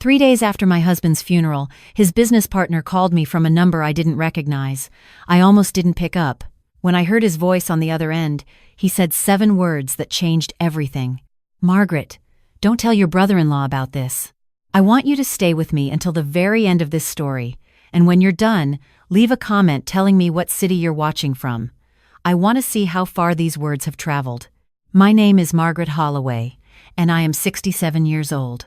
3 days after my husband's funeral, his business partner called me from a number I didn't recognize. I almost didn't pick up. When I heard his voice on the other end, he said 7 words that changed everything. "Margaret, don't tell your brother-in-law about this. I want you to stay with me until the very end of this story, and when you're done, leave a comment telling me what city you're watching from. I want to see how far these words have traveled. My name is Margaret Holloway, and I am 67 years old.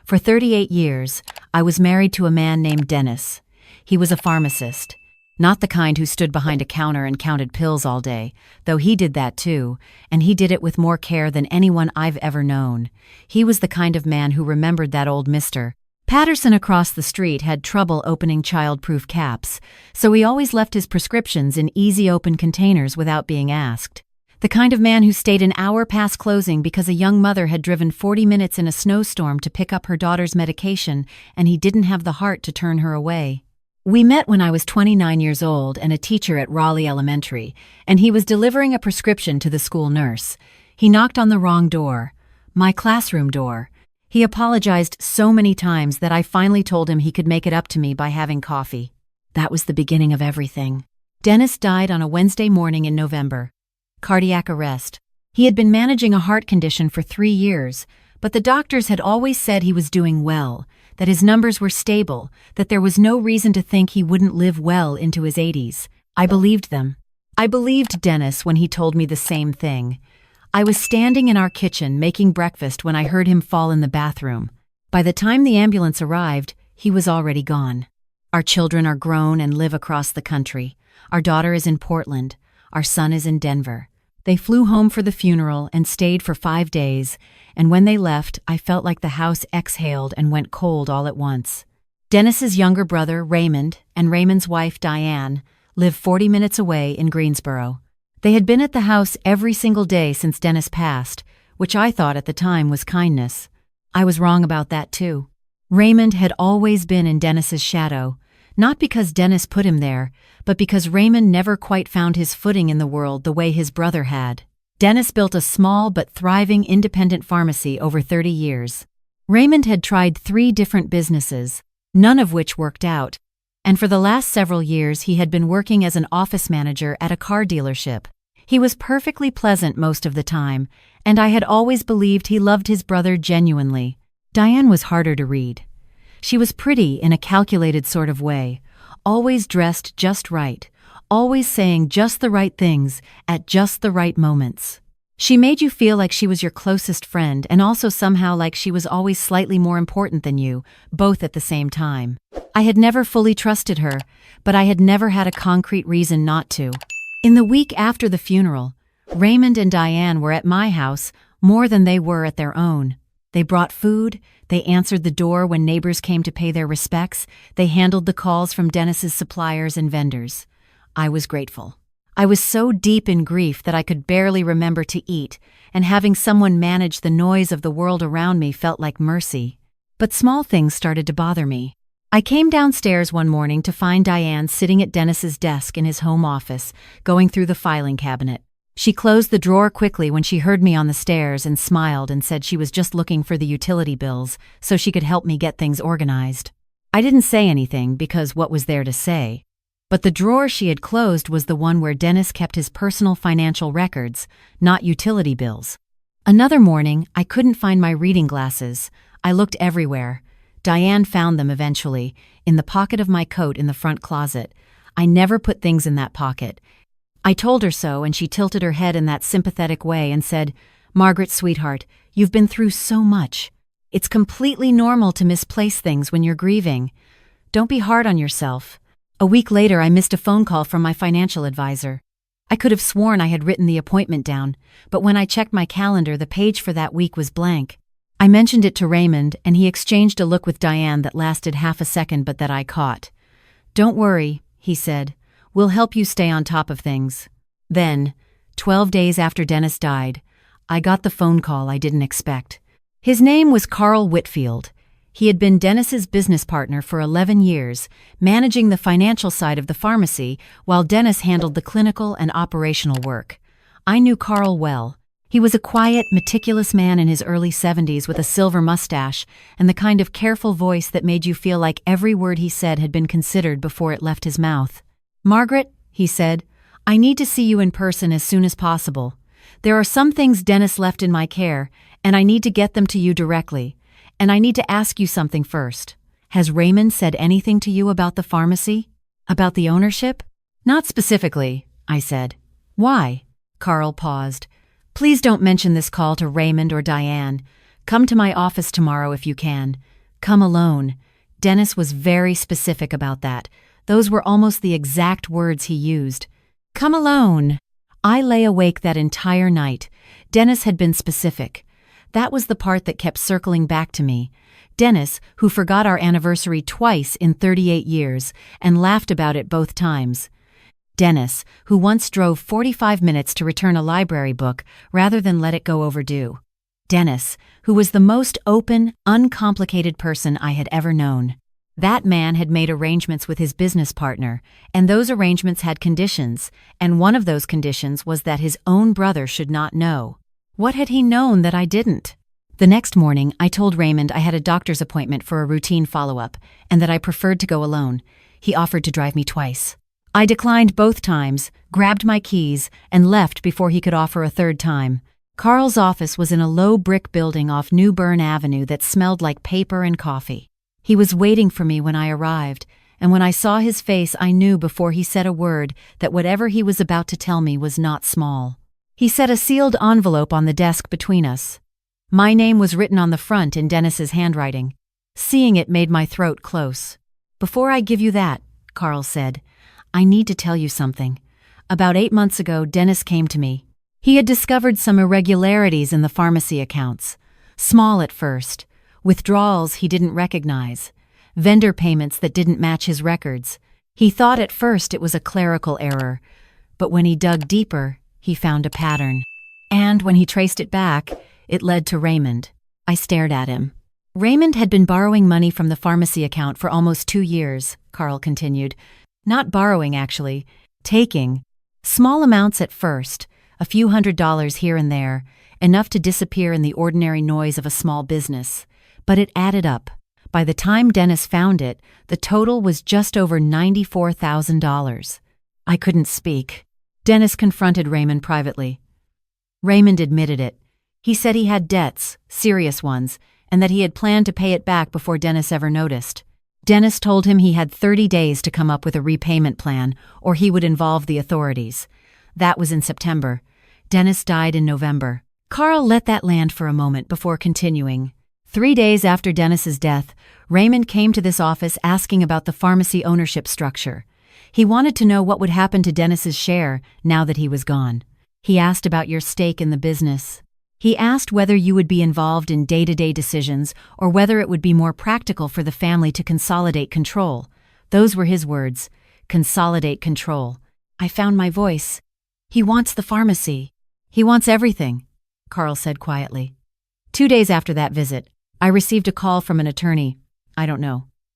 For 38 years, I was married to a man named Dennis. He was a pharmacist. Not the kind who stood behind a counter and counted pills all day, though he did that too, and he did it with more care than anyone I've ever known. He was the kind of man who remembered that old Mr. Patterson across the street had trouble opening child-proof caps, so he always left his prescriptions in easy open containers without being asked. The kind of man who stayed an hour past closing because a young mother had driven 40 minutes in a snowstorm to pick up her daughter's medication and he didn't have the heart to turn her away. We met when I was 29 years old and a teacher at Raleigh Elementary, and he was delivering a prescription to the school nurse. He knocked on the wrong door, my classroom door. He apologized so many times that I finally told him he could make it up to me by having coffee. That was the beginning of everything. Dennis died on a Wednesday morning in November. Cardiac arrest. He had been managing a heart condition for 3 years, but the doctors had always said he was doing well, that his numbers were stable, that there was no reason to think he wouldn't live well into his 80s. I believed them. I believed Dennis when he told me the same thing. I was standing in our kitchen making breakfast when I heard him fall in the bathroom. By the time the ambulance arrived, he was already gone. Our children are grown and live across the country. Our daughter is in Portland. Our son is in Denver. They flew home for the funeral and stayed for 5 days, and when they left, I felt like the house exhaled and went cold all at once. Dennis's younger brother, Raymond, and Raymond's wife, Diane, live 40 minutes away in Greensboro. They had been at the house every single day since Dennis passed, which I thought at the time was kindness. I was wrong about that too. Raymond had always been in Dennis's shadow, not because Dennis put him there, but because Raymond never quite found his footing in the world the way his brother had. Dennis built a small but thriving independent pharmacy over 30 years. Raymond had tried 3 different businesses, none of which worked out, and for the last several years he had been working as an office manager at a car dealership. He was perfectly pleasant most of the time, and I had always believed he loved his brother genuinely. Diane was harder to read. She was pretty in a calculated sort of way, always dressed just right, always saying just the right things at just the right moments. She made you feel like she was your closest friend and also somehow like she was always slightly more important than you, both at the same time. I had never fully trusted her, but I had never had a concrete reason not to. In the week after the funeral, Raymond and Diane were at my house more than they were at their own. They brought food, they answered the door when neighbors came to pay their respects, they handled the calls from Dennis's suppliers and vendors. I was grateful. I was so deep in grief that I could barely remember to eat, and having someone manage the noise of the world around me felt like mercy. But small things started to bother me. I came downstairs one morning to find Diane sitting at Dennis's desk in his home office, going through the filing cabinet. She closed the drawer quickly when she heard me on the stairs and smiled and said she was just looking for the utility bills so she could help me get things organized. I didn't say anything because what was there to say? But the drawer she had closed was the one where Dennis kept his personal financial records, not utility bills. Another morning, I couldn't find my reading glasses. I looked everywhere. Diane found them eventually, in the pocket of my coat in the front closet. I never put things in that pocket. I told her so, and she tilted her head in that sympathetic way and said, "Margaret, sweetheart, you've been through so much. It's completely normal to misplace things when you're grieving. Don't be hard on yourself." A week later, I missed a phone call from my financial advisor. I could have sworn I had written the appointment down, but when I checked my calendar, the page for that week was blank. I mentioned it to Raymond, and he exchanged a look with Diane that lasted half a second but that I caught. "Don't worry," he said. "We'll help you stay on top of things." Then, 12 days after Dennis died, I got the phone call I didn't expect. His name was Carl Whitfield. He had been Dennis's business partner for 11 years, managing the financial side of the pharmacy while Dennis handled the clinical and operational work. I knew Carl well. He was a quiet, meticulous man in his early 70s with a silver mustache and the kind of careful voice that made you feel like every word he said had been considered before it left his mouth. "Margaret," he said, "I need to see you in person as soon as possible. There are some things Dennis left in my care, and I need to get them to you directly. And I need to ask you something first. Has Raymond said anything to you about the pharmacy? About the ownership?" "Not specifically," I said. "Why?" Carl paused. "Please don't mention this call to Raymond or Diane. Come to my office tomorrow if you can. Come alone." Dennis was very specific about that. Those were almost the exact words he used. "Come alone." I lay awake that entire night. Dennis had been specific. That was the part that kept circling back to me. Dennis, who forgot our anniversary twice in 38 years and laughed about it both times. Dennis, who once drove 45 minutes to return a library book rather than let it go overdue. Dennis, who was the most open, uncomplicated person I had ever known. That man had made arrangements with his business partner, and those arrangements had conditions, and one of those conditions was that his own brother should not know. What had he known that I didn't? The next morning, I told Raymond I had a doctor's appointment for a routine follow-up, and that I preferred to go alone. He offered to drive me twice. I declined both times, grabbed my keys, and left before he could offer a third time. Carl's office was in a low brick building off New Bern Avenue that smelled like paper and coffee. He was waiting for me when I arrived, and when I saw his face I knew before he said a word that whatever he was about to tell me was not small. He set a sealed envelope on the desk between us. My name was written on the front in Dennis's handwriting. Seeing it made my throat close. "Before I give you that," Carl said, "I need to tell you something. About 8 months ago, Dennis came to me. He had discovered some irregularities in the pharmacy accounts. Small at first. Withdrawals he didn't recognize. Vendor payments that didn't match his records. He thought at first it was a clerical error, but when he dug deeper, he found a pattern. And when he traced it back, it led to Raymond." I stared at him. "Raymond had been borrowing money from the pharmacy account for almost 2 years, Carl continued. Not borrowing, actually. Taking. Small amounts at first, a few $100s here and there, enough to disappear in the ordinary noise of a small business. But it added up. By the time Dennis found it, the total was just over $94,000. I couldn't speak. Dennis confronted Raymond privately. Raymond admitted it. He said he had debts, serious ones, and that he had planned to pay it back before Dennis ever noticed. Dennis told him he had 30 days to come up with a repayment plan, or he would involve the authorities. That was in September. Dennis died in November. Carl let that land for a moment before continuing. 3 days after Dennis's death, Raymond came to this office asking about the pharmacy ownership structure. He wanted to know what would happen to Dennis's share now that he was gone. He asked about your stake in the business. He asked whether you would be involved in day-to-day decisions or whether it would be more practical for the family to consolidate control. Those were his words. Consolidate control. I found my voice. "He wants the pharmacy. He wants everything," Carl said quietly. 2 days after that visit, I received a call from an attorney,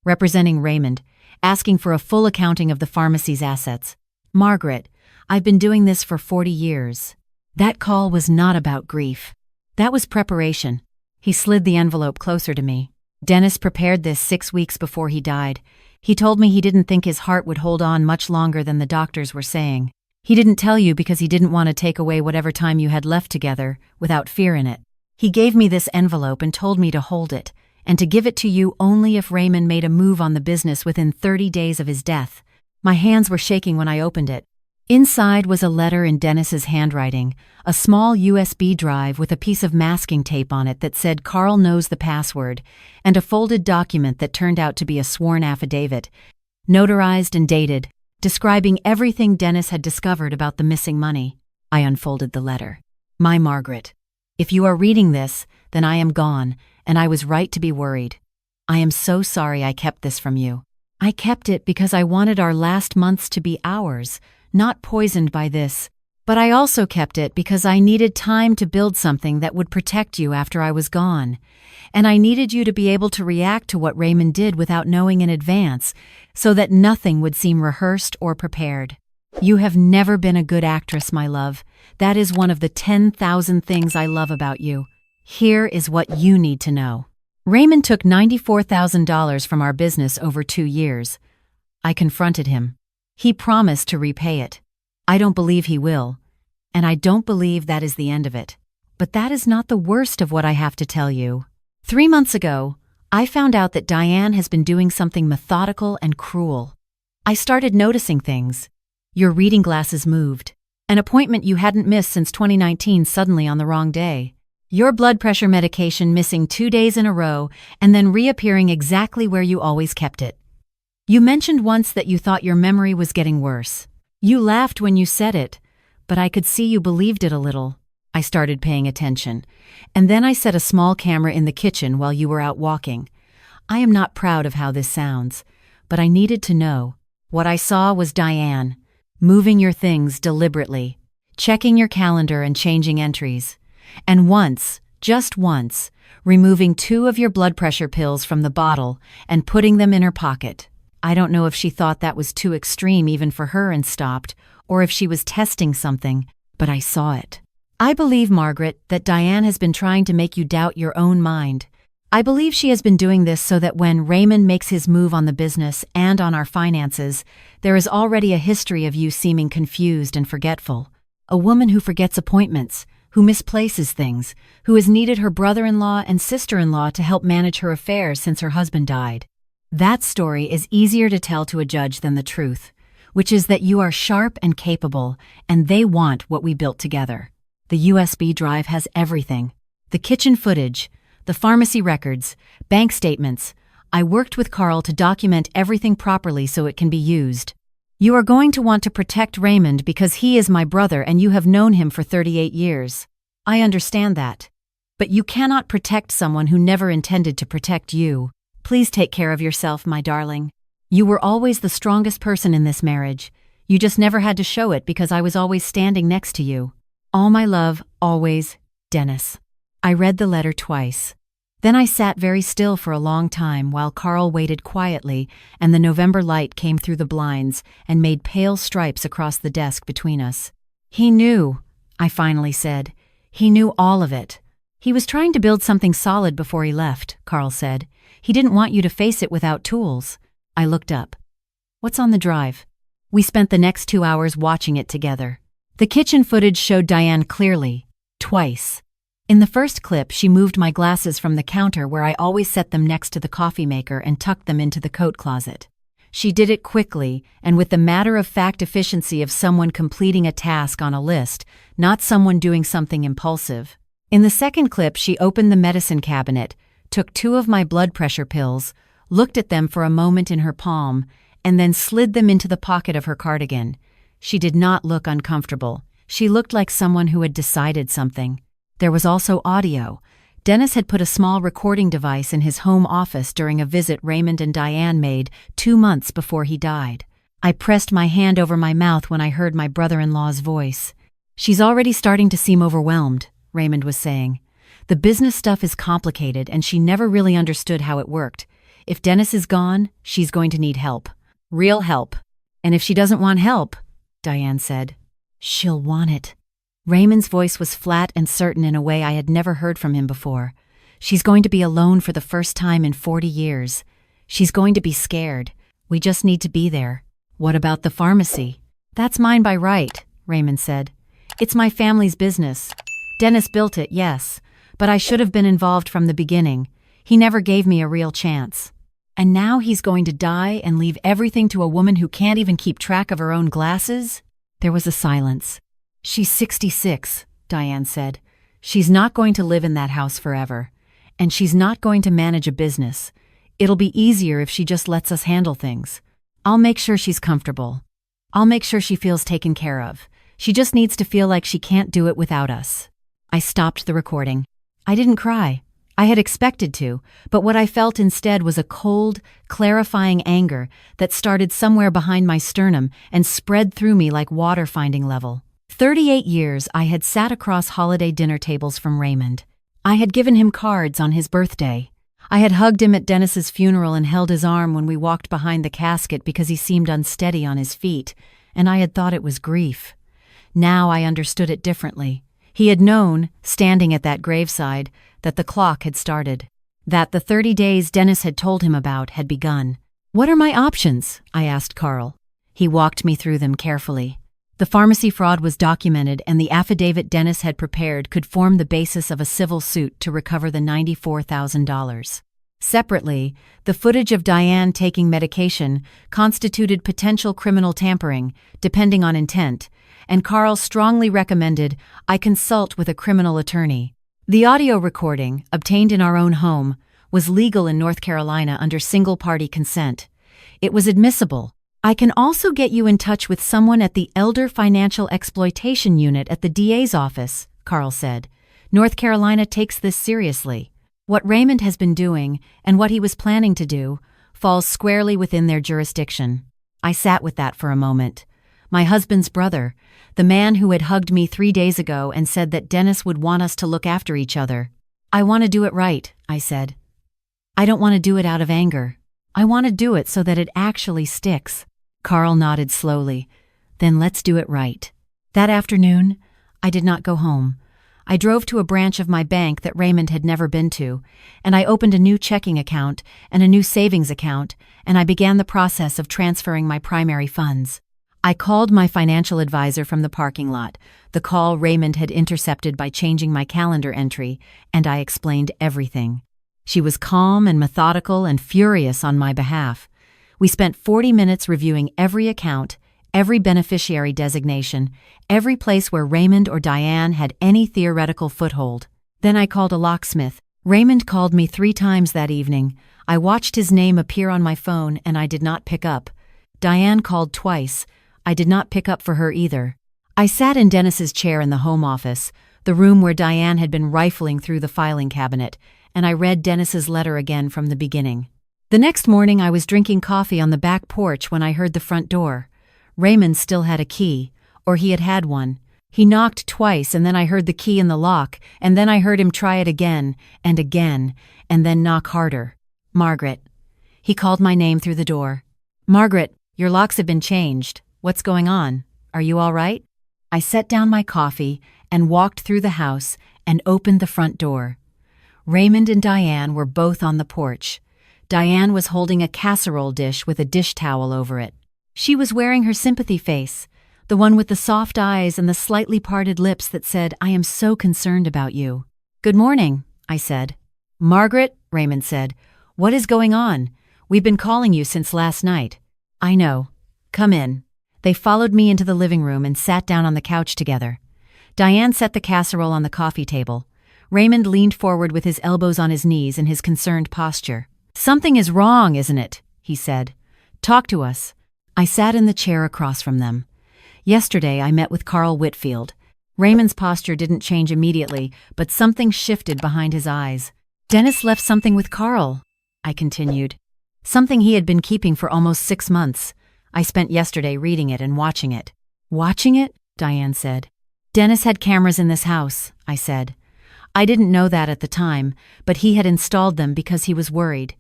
representing Raymond, asking for a full accounting of the pharmacy's assets. "Margaret, I've been doing this for 40 years. That call was not about grief. That was preparation." He slid the envelope closer to me. "Dennis prepared this 6 weeks before he died. He told me he didn't think his heart would hold on much longer than the doctors were saying. He didn't tell you because he didn't want to take away whatever time you had left together without fear in it. He gave me this envelope and told me to hold it, and to give it to you only if Raymond made a move on the business within 30 days of his death." My hands were shaking when I opened it. Inside was a letter in Dennis's handwriting, a small USB drive with a piece of masking tape on it that said "Carl knows the password," and a folded document that turned out to be a sworn affidavit, notarized and dated, describing everything Dennis had discovered about the missing money. I unfolded the letter. "My Margaret, if you are reading this, then I am gone, and I was right to be worried. I am so sorry I kept this from you. I kept it because I wanted our last months to be ours, not poisoned by this. But I also kept it because I needed time to build something that would protect you after I was gone. And I needed you to be able to react to what Raymond did without knowing in advance, so that nothing would seem rehearsed or prepared. You have never been a good actress, my love. That is one of the 10,000 things I love about you. Here is what you need to know. Raymond took $94,000 from our business over 2 years. I confronted him. He promised to repay it. I don't believe he will. And I don't believe that is the end of it. But that is not the worst of what I have to tell you. 3 months ago, I found out that Diane has been doing something methodical and cruel. I started noticing things. Your reading glasses moved. An appointment you hadn't missed since 2019 suddenly on the wrong day. Your blood pressure medication missing 2 days in a row and then reappearing exactly where you always kept it. You mentioned once that you thought your memory was getting worse. You laughed when you said it, but I could see you believed it a little. I started paying attention, and then I set a small camera in the kitchen while you were out walking. I am not proud of how this sounds, but I needed to know. What I saw was Diane, moving your things deliberately, checking your calendar and changing entries, and once, just once, removing 2 of your blood pressure pills from the bottle and putting them in her pocket. I don't know if she thought that was too extreme even for her and stopped, or if she was testing something, but I saw it. I believe, Margaret, that Diane has been trying to make you doubt your own mind. I believe she has been doing this so that when Raymond makes his move on the business and on our finances, there is already a history of you seeming confused and forgetful. A woman who forgets appointments, who misplaces things, who has needed her brother-in-law and sister-in-law to help manage her affairs since her husband died. That story is easier to tell to a judge than the truth, which is that you are sharp and capable, and they want what we built together. The USB drive has everything. The kitchen footage, the pharmacy records, bank statements. I worked with Carl to document everything properly so it can be used. You are going to want to protect Raymond because he is my brother and you have known him for 38 years. I understand that. But you cannot protect someone who never intended to protect you. Please take care of yourself, my darling. You were always the strongest person in this marriage. You just never had to show it because I was always standing next to you. All my love, always, Dennis. I read the letter twice. Then I sat very still for a long time while Carl waited quietly and the November light came through the blinds and made pale stripes across the desk between us. He knew, I finally said. He knew all of it. He was trying to build something solid before he left, Carl said. He didn't want you to face it without tools. I looked up. What's on the drive? We spent the next 2 hours watching it together. The kitchen footage showed Diane clearly, twice. In the first clip, she moved my glasses from the counter where I always set them next to the coffee maker and tucked them into the coat closet. She did it quickly and with the matter-of-fact efficiency of someone completing a task on a list, not someone doing something impulsive. In the second clip, she opened the medicine cabinet, took 2 of my blood pressure pills, looked at them for a moment in her palm, and then slid them into the pocket of her cardigan. She did not look uncomfortable. She looked like someone who had decided something. There was also audio. Dennis had put a small recording device in his home office during a visit Raymond and Diane made 2 months before he died. I pressed my hand over my mouth when I heard my brother-in-law's voice. She's already starting to seem overwhelmed, Raymond was saying. The business stuff is complicated and she never really understood how it worked. If Dennis is gone, she's going to need help. Real help. And if she doesn't want help, Diane said, she'll want it. Raymond's voice was flat and certain in a way I had never heard from him before. She's going to be alone for the first time in 40 years. She's going to be scared. We just need to be there. What about the pharmacy? That's mine by right, Raymond said. It's my family's business. Dennis built it, yes, but I should have been involved from the beginning. He never gave me a real chance. And now he's going to die and leave everything to a woman who can't even keep track of her own glasses? There was a silence. She's 66, Diane said. She's not going to live in that house forever. And she's not going to manage a business. It'll be easier if she just lets us handle things. I'll make sure she's comfortable. I'll make sure she feels taken care of. She just needs to feel like she can't do it without us. I stopped the recording. I didn't cry. I had expected to, but what I felt instead was a cold, clarifying anger that started somewhere behind my sternum and spread through me like water finding level. 38 years I had sat across holiday dinner tables from Raymond. I had given him cards on his birthday. I had hugged him at Dennis's funeral and held his arm when we walked behind the casket because he seemed unsteady on his feet. and I had thought it was grief. Now I understood it differently. He had known, standing at that graveside, that the clock had started. That the 30 days Dennis had told him about had begun. "What are my options?" I asked Carl. He walked me through them carefully. The pharmacy fraud was documented, and the affidavit Dennis had prepared could form the basis of a civil suit to recover the $94,000. Separately, the footage of Diane taking medication constituted potential criminal tampering, depending on intent, and Carl strongly recommended I consult with a criminal attorney. The audio recording, obtained in our own home, was legal in North Carolina under single-party consent. It was admissible. "I can also get you in touch with someone at the Elder Financial Exploitation Unit at the DA's office," Carl said. "North Carolina takes this seriously. What Raymond has been doing, and what he was planning to do, falls squarely within their jurisdiction." I sat with that for a moment. My husband's brother, the man who had hugged me 3 days ago and said that Dennis would want us to look after each other. "I want to do it right," I said. "I don't want to do it out of anger. I want to do it so that it actually sticks." Carl nodded slowly. "Then let's do it right." That afternoon, I did not go home. I drove to a branch of my bank that Raymond had never been to, and I opened a new checking account and a new savings account, and I began the process of transferring my primary funds. I called my financial advisor from the parking lot, the call Raymond had intercepted by changing my calendar entry, and I explained everything. She was calm and methodical and furious on my behalf. We spent 40 minutes reviewing every account, every beneficiary designation, every place where Raymond or Diane had any theoretical foothold. Then I called a locksmith. Raymond called me 3 times that evening. I watched his name appear on my phone, and I did not pick up. Diane called twice. I did not pick up for her either. I sat in Dennis's chair in the home office, the room where Diane had been rifling through the filing cabinet, and I read Dennis's letter again from the beginning. The next morning I was drinking coffee on the back porch when I heard the front door. Raymond still had a key, or he had had one. He knocked twice, and then I heard the key in the lock, and then I heard him try it again, and then knock harder. "Margaret." He called my name through the door. "Margaret, your locks have been changed. What's going on? Are you all right?" I set down my coffee and walked through the house and opened the front door. Raymond and Diane were both on the porch. Diane was holding a casserole dish with a dish towel over it. She was wearing her sympathy face, the one with the soft eyes and the slightly parted lips that said, "I am so concerned about you." "Good morning," I said. "Margaret," Raymond said, "what is going on? We've been calling you since last night." "I know. Come in." They followed me into the living room and sat down on the couch together. Diane set the casserole on the coffee table. Raymond leaned forward with his elbows on his knees in his concerned posture. "Something is wrong, isn't it?" he said. "Talk to us." I sat in the chair across from them. Yesterday I met with Carl Whitfield. Raymond's posture didn't change immediately, but something shifted behind his eyes. "Dennis left something with Carl," I continued. "Something he had been keeping for almost 6 months. I spent yesterday reading it and watching it." "Watching it?" Diane said. "Dennis had cameras in this house," I said. I didn't know that at the time, but he had installed them because he was worried.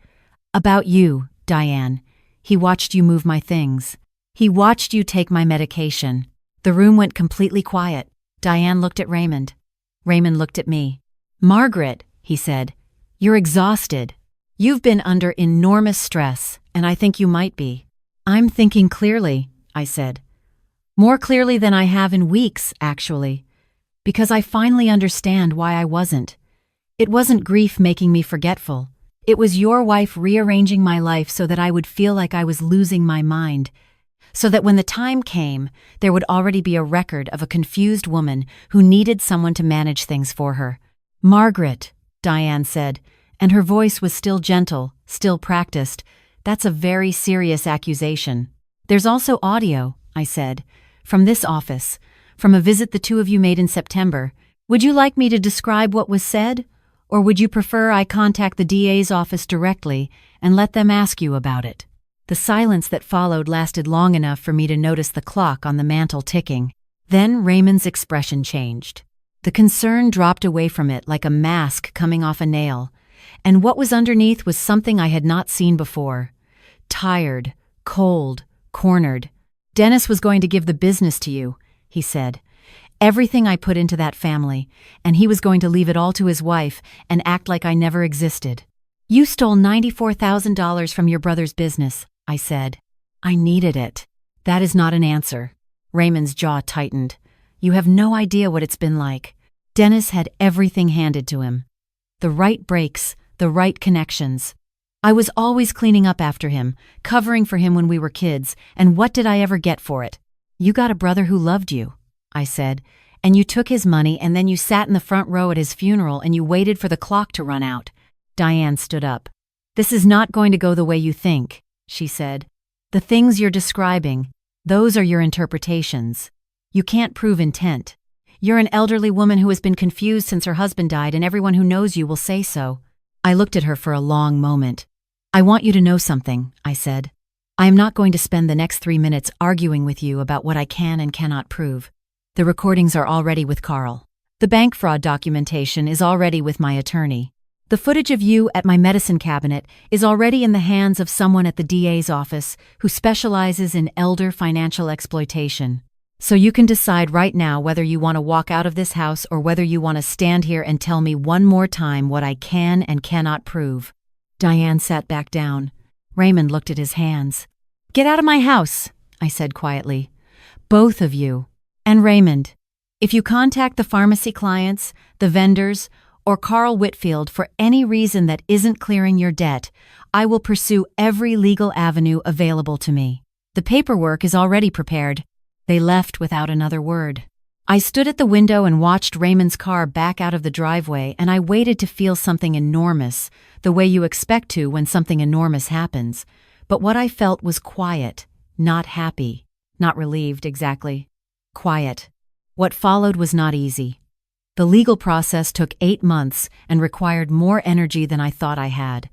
"About you, Diane. He watched you move my things. He watched you take my medication." The room went completely quiet. Diane looked at Raymond. Raymond looked at me. "Margaret," he said, "you're exhausted. You've been under enormous stress, and I think you might be." "I'm thinking clearly," I said. "More clearly than I have in weeks, actually. Because I finally understand why I wasn't. It wasn't grief making me forgetful. It was your wife rearranging my life so that I would feel like I was losing my mind. So that when the time came, there would already be a record of a confused woman who needed someone to manage things for her." "Margaret," Diane said, and her voice was still gentle, still practiced. "That's a very serious accusation." "There's also audio," I said, "from this office, from a visit the two of you made in September. Would you like me to describe what was said? Or would you prefer I contact the DA's office directly and let them ask you about it?" The silence that followed lasted long enough for me to notice the clock on the mantel ticking. Then Raymond's expression changed. The concern dropped away from it like a mask coming off a nail, and what was underneath was something I had not seen before. Tired, cold, cornered. Dennis was going to give the business to you, he said. Everything I put into that family, and he was going to leave it all to his wife and act like I never existed. You stole $94,000 from your brother's business, I said. I needed it. That is not an answer. Raymond's jaw tightened. You have no idea what it's been like. Dennis had everything handed to him. The right breaks, the right connections. I was always cleaning up after him, covering for him when we were kids, and what did I ever get for it? You got a brother who loved you, I said, and you took his money and then you sat in the front row at his funeral and you waited for the clock to run out. Diane stood up. This is not going to go the way you think, she said. The things you're describing, those are your interpretations. You can't prove intent. You're an elderly woman who has been confused since her husband died, and everyone who knows you will say so. I looked at her for a long moment. I want you to know something, I said. I am not going to spend the next 3 minutes arguing with you about what I can and cannot prove. The recordings are already with Carl. The bank fraud documentation is already with my attorney. The footage of you at my medicine cabinet is already in the hands of someone at the DA's office who specializes in elder financial exploitation. So you can decide right now whether you want to walk out of this house or whether you want to stand here and tell me one more time what I can and cannot prove. Diane sat back down. Raymond looked at his hands. Get out of my house, I said quietly. Both of you. And Raymond, if you contact the pharmacy clients, the vendors, or Carl Whitfield for any reason that isn't clearing your debt, I will pursue every legal avenue available to me. The paperwork is already prepared. They left without another word. I stood at the window and watched Raymond's car back out of the driveway, and I waited to feel something enormous, the way you expect to when something enormous happens. But what I felt was quiet, not happy, not relieved exactly. Quiet. What followed was not easy. The legal process took 8 months and required more energy than I thought I had.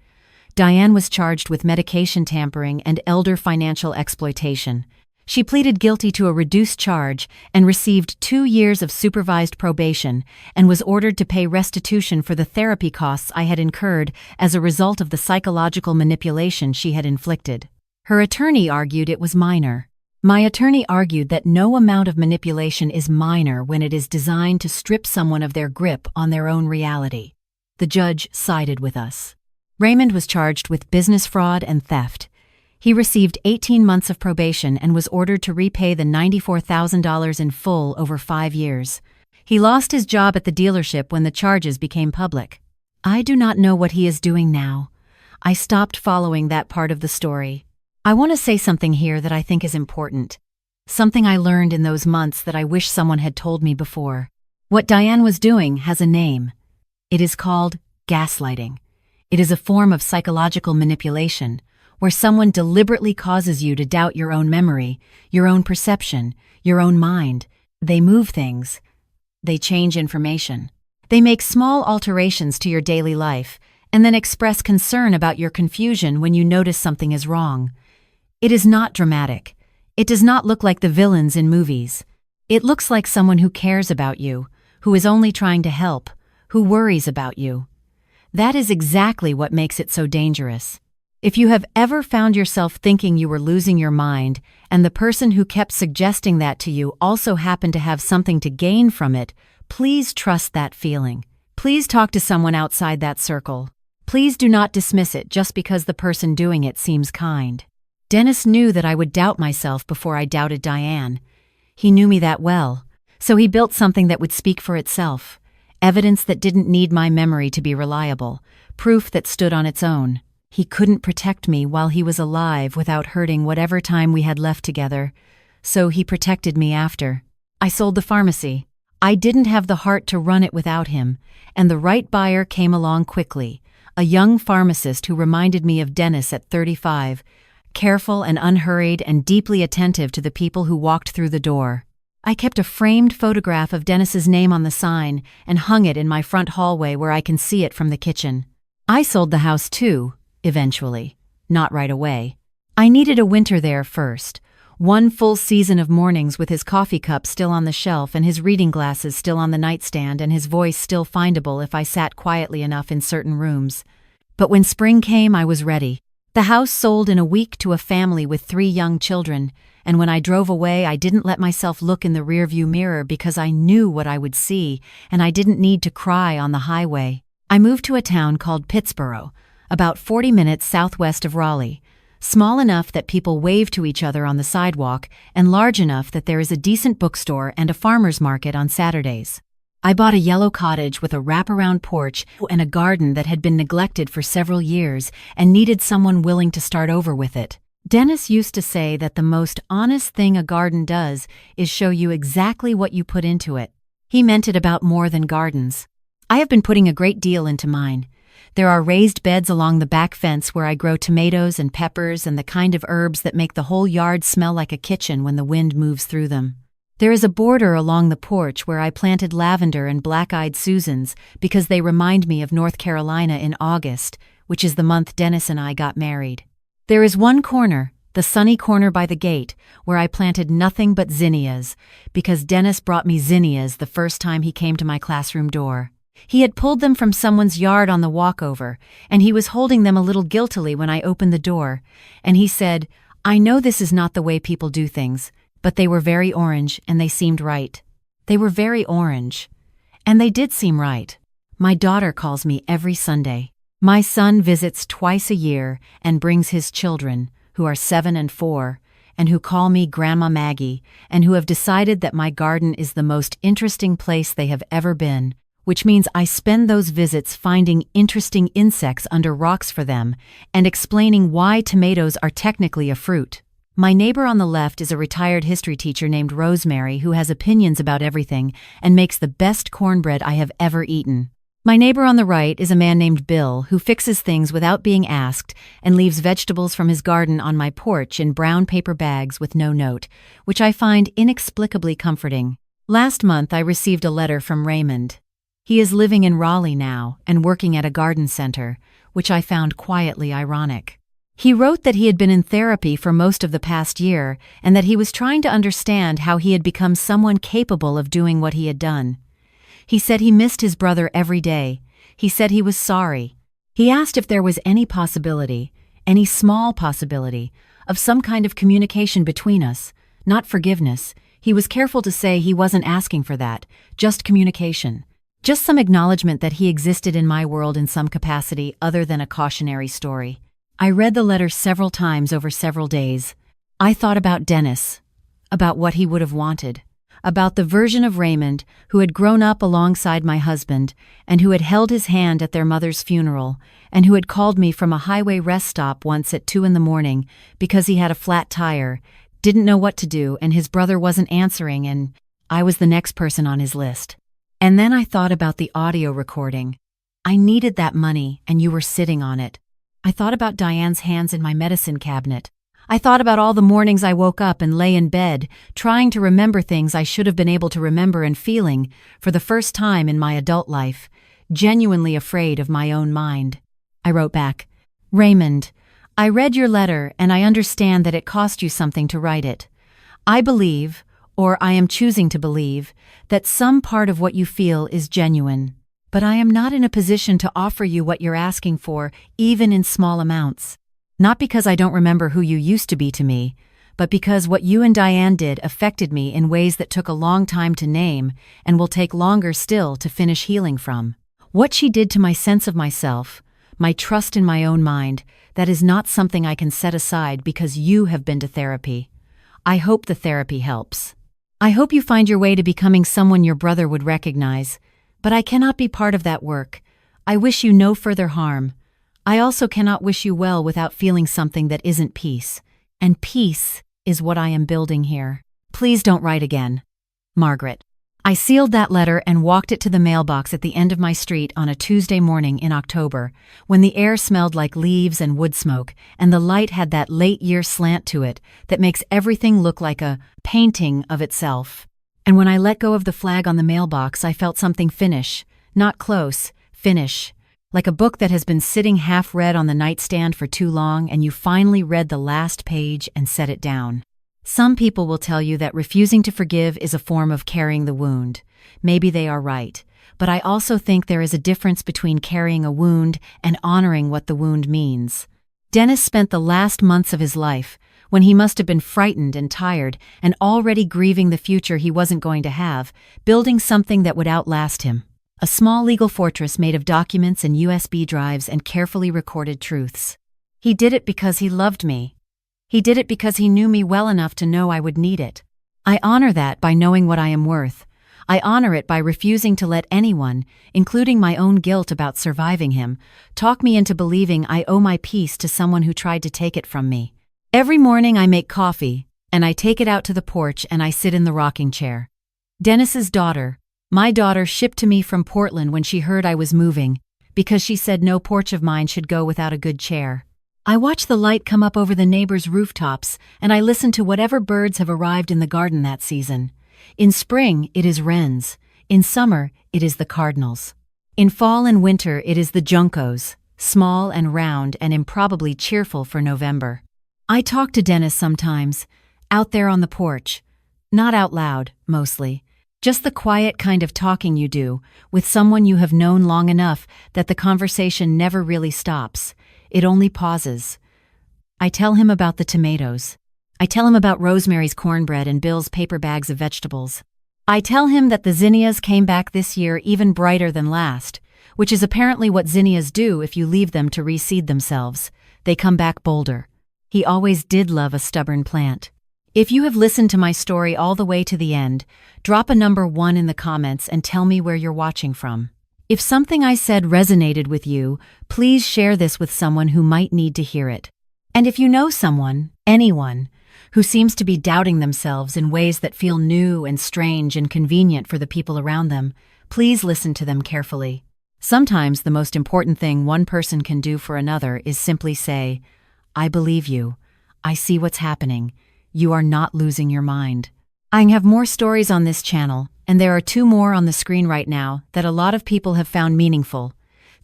Diane was charged with medication tampering and elder financial exploitation. She pleaded guilty to a reduced charge and received 2 years of supervised probation and was ordered to pay restitution for the therapy costs I had incurred as a result of the psychological manipulation she had inflicted. Her attorney argued it was minor. My attorney argued that no amount of manipulation is minor when it is designed to strip someone of their grip on their own reality. The judge sided with us. Raymond was charged with business fraud and theft. He received 18 months of probation and was ordered to repay the $94,000 in full over 5 years. He lost his job at the dealership when the charges became public. I do not know what he is doing now. I stopped following that part of the story. I want to say something here that I think is important. Something I learned in those months that I wish someone had told me before. What Diane was doing has a name. It is called gaslighting. It is a form of psychological manipulation, where someone deliberately causes you to doubt your own memory, your own perception, your own mind. They move things. They change information. They make small alterations to your daily life, and then express concern about your confusion when you notice something is wrong. It is not dramatic. It does not look like the villains in movies. It looks like someone who cares about you, who is only trying to help, who worries about you. That is exactly what makes it so dangerous. If you have ever found yourself thinking you were losing your mind, and the person who kept suggesting that to you also happened to have something to gain from it, please trust that feeling. Please talk to someone outside that circle. Please do not dismiss it just because the person doing it seems kind. Dennis knew that I would doubt myself before I doubted Diane. He knew me that well, so he built something that would speak for itself. Evidence that didn't need my memory to be reliable. Proof that stood on its own. He couldn't protect me while he was alive without hurting whatever time we had left together, so he protected me after. I sold the pharmacy. I didn't have the heart to run it without him, and the right buyer came along quickly, a young pharmacist who reminded me of Dennis at 35, careful and unhurried and deeply attentive to the people who walked through the door. I kept a framed photograph of Dennis's name on the sign and hung it in my front hallway where I can see it from the kitchen. I sold the house too. Eventually. Not right away. I needed a winter there first. 1 full season of mornings with his coffee cup still on the shelf and his reading glasses still on the nightstand and his voice still findable if I sat quietly enough in certain rooms. But when spring came, I was ready. The house sold in a week to a family with 3 young children, and when I drove away, I didn't let myself look in the rearview mirror because I knew what I would see, and I didn't need to cry on the highway. I moved to a town called Pittsburgh, about 40 minutes southwest of Raleigh, small enough that people wave to each other on the sidewalk, and large enough that there is a decent bookstore and a farmer's market on Saturdays. I bought a yellow cottage with a wraparound porch and a garden that had been neglected for several years and needed someone willing to start over with it. Dennis used to say that the most honest thing a garden does is show you exactly what you put into it. He meant it about more than gardens. I have been putting a great deal into mine. There are raised beds along the back fence where I grow tomatoes and peppers and the kind of herbs that make the whole yard smell like a kitchen when the wind moves through them. There is a border along the porch where I planted lavender and black-eyed Susans because they remind me of North Carolina in August, which is the month Dennis and I got married. There is one corner, the sunny corner by the gate, where I planted nothing but zinnias, because Dennis brought me zinnias the first time he came to my classroom door. He had pulled them from someone's yard on the walkover, and he was holding them a little guiltily when I opened the door, and he said, "I know this is not the way people do things, but they were very orange and they seemed right." They were very orange. And they did seem right. My daughter calls me every Sunday. My son visits twice a year and brings his children, who are 7 and 4, and who call me Grandma Maggie, and who have decided that my garden is the most interesting place they have ever been, which means I spend those visits finding interesting insects under rocks for them and explaining why tomatoes are technically a fruit. My neighbor on the left is a retired history teacher named Rosemary who has opinions about everything and makes the best cornbread I have ever eaten. My neighbor on the right is a man named Bill who fixes things without being asked and leaves vegetables from his garden on my porch in brown paper bags with no note, which I find inexplicably comforting. Last month I received a letter from Raymond. He is living in Raleigh now and working at a garden center, which I found quietly ironic. He wrote that he had been in therapy for most of the past year and that he was trying to understand how he had become someone capable of doing what he had done. He said he missed his brother every day. He said he was sorry. He asked if there was any possibility, any small possibility, of some kind of communication between us, not forgiveness. He was careful to say he wasn't asking for that, just communication. Just some acknowledgement that he existed in my world in some capacity other than a cautionary story. I read the letter several times over several days. I thought about Dennis, about what he would have wanted, about the version of Raymond who had grown up alongside my husband and who had held his hand at their mother's funeral and who had called me from a highway rest stop once at 2 a.m. because he had a flat tire, didn't know what to do, and his brother wasn't answering, and I was the next person on his list. And then I thought about the audio recording. I needed that money and you were sitting on it. I thought about Diane's hands in my medicine cabinet. I thought about all the mornings I woke up and lay in bed, trying to remember things I should have been able to remember and feeling, for the first time in my adult life, genuinely afraid of my own mind. I wrote back, "Raymond, I read your letter and I understand that it cost you something to write it. I believe, or I am choosing to believe, that some part of what you feel is genuine. But I am not in a position to offer you what you're asking for, even in small amounts. Not because I don't remember who you used to be to me, but because what you and Diane did affected me in ways that took a long time to name and will take longer still to finish healing from. What she did to my sense of myself, my trust in my own mind, that is not something I can set aside because you have been to therapy. I hope the therapy helps. I hope you find your way to becoming someone your brother would recognize, but I cannot be part of that work. I wish you no further harm. I also cannot wish you well without feeling something that isn't peace. And peace is what I am building here. Please don't write again. Margaret." I sealed that letter and walked it to the mailbox at the end of my street on a Tuesday morning in October, when the air smelled like leaves and wood smoke, and the light had that late-year slant to it that makes everything look like a painting of itself. And when I let go of the flag on the mailbox, I felt something finish, not close, finish, like a book that has been sitting half-read on the nightstand for too long and you finally read the last page and set it down. Some people will tell you that refusing to forgive is a form of carrying the wound. Maybe they are right, but I also think there is a difference between carrying a wound and honoring what the wound means. Dennis spent the last months of his life, when he must have been frightened and tired and already grieving the future he wasn't going to have, building something that would outlast him. A small legal fortress made of documents and USB drives and carefully recorded truths. He did it because he loved me. He did it because he knew me well enough to know I would need it. I honor that by knowing what I am worth. I honor it by refusing to let anyone, including my own guilt about surviving him, talk me into believing I owe my peace to someone who tried to take it from me. Every morning I make coffee, and I take it out to the porch and I sit in the rocking chair. Dennis's daughter, my daughter, shipped to me from Portland when she heard I was moving, because she said no porch of mine should go without a good chair. I watch the light come up over the neighbors' rooftops, and I listen to whatever birds have arrived in the garden that season. In spring, it is wrens. In summer, it is the cardinals. In fall and winter, it is the juncos, small and round and improbably cheerful for November. I talk to Dennis sometimes, out there on the porch. Not out loud, mostly. Just the quiet kind of talking you do, with someone you have known long enough that the conversation never really stops. It only pauses. I tell him about the tomatoes. I tell him about Rosemary's cornbread and Bill's paper bags of vegetables. I tell him that the zinnias came back this year even brighter than last, which is apparently what zinnias do if you leave them to reseed themselves. They come back bolder. He always did love a stubborn plant. If you have listened to my story all the way to the end, drop a number 1 in the comments and tell me where you're watching from. If something I said resonated with you, please share this with someone who might need to hear it. And if you know someone, anyone, who seems to be doubting themselves in ways that feel new and strange and convenient for the people around them, please listen to them carefully. Sometimes the most important thing one person can do for another is simply say, I believe you. I see what's happening. You are not losing your mind. I have more stories on this channel, and there are 2 more on the screen right now that a lot of people have found meaningful.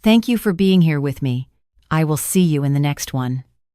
Thank you for being here with me. I will see you in the next one.